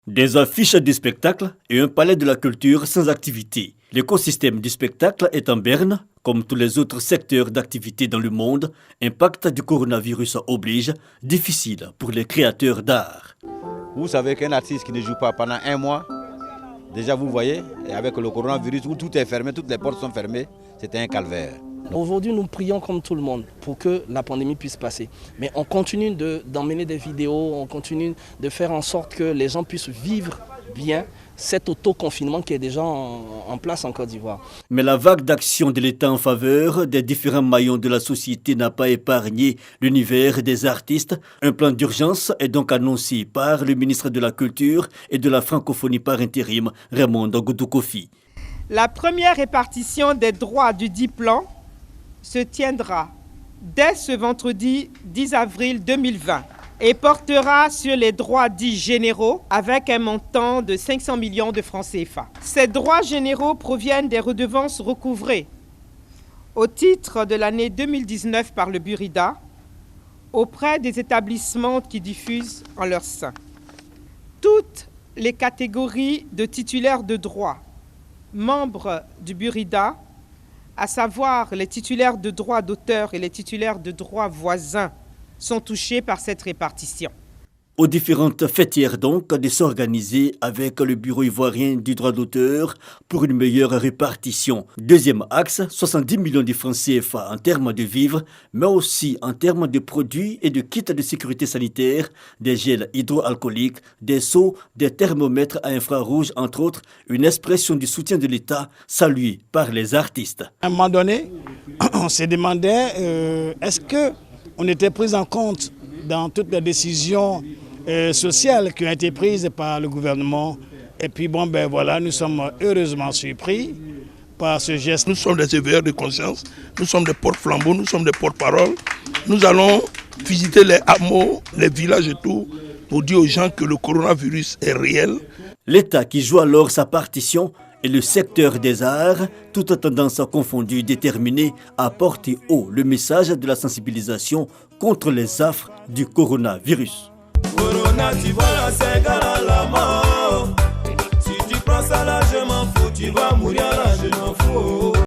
Des affiches du spectacle et un palais de la culture sans activité. L'écosystème du spectacle est en berne, comme tous les autres secteurs d'activité dans le monde. Impact du coronavirus oblige, difficile pour les créateurs d'art. Vous savez qu'un artiste qui ne joue pas pendant un mois, déjà vous voyez, et avec le coronavirus où tout est fermé, toutes les portes sont fermées, c'était un calvaire. Aujourd'hui, nous prions comme tout le monde pour que la pandémie puisse passer. Mais on continue d'emmener des vidéos, on continue de faire en sorte que les gens puissent vivre bien cet autoconfinement qui est déjà en place en Côte d'Ivoire. Mais la vague d'action de l'État en faveur des différents maillons de la société n'a pas épargné l'univers des artistes. Un plan d'urgence est donc annoncé par le ministre de la Culture et de la Francophonie par intérim, Raymond Goudou-Kofi. La première répartition des droits du dit plan se tiendra dès ce vendredi 10 avril 2020 et portera sur les droits dits généraux avec un montant de 500 millions de francs CFA. Ces droits généraux proviennent des redevances recouvrées au titre de l'année 2019 par le Burida auprès des établissements qui diffusent en leur sein. Toutes les catégories de titulaires de droits, membres du Burida, à savoir les titulaires de droits d'auteur et les titulaires de droits voisins, sont touchés par cette répartition. Aux différentes fêtières donc de s'organiser avec le Bureau ivoirien du droit d'auteur pour une meilleure répartition. Deuxième axe, 70 millions de francs CFA en termes de vivres, mais aussi en termes de produits et de kits de sécurité sanitaire, des gels hydroalcooliques, des seaux, des thermomètres à infrarouge, entre autres, une expression du soutien de l'État saluée par les artistes. À un moment donné, on se demandait est-ce qu'on était pris en compte dans toutes les décisions sociales qui ont été prises par le gouvernement. Et puis voilà, nous sommes heureusement surpris par ce geste. Nous sommes des éveilleurs de conscience, nous sommes des porte-flambeaux, nous sommes des porte-paroles. Nous allons visiter les hameaux, les villages et tout, pour dire aux gens que le coronavirus est réel. L'État qui joue alors sa partition et le secteur des arts, toute tendance confondue, déterminé à porter haut le message de la sensibilisation contre les affres du coronavirus. Corona, tu vois, c'est égal à la mort. Si tu prends ça là, je m'en fous. Tu vas mourir là, je m'en fous.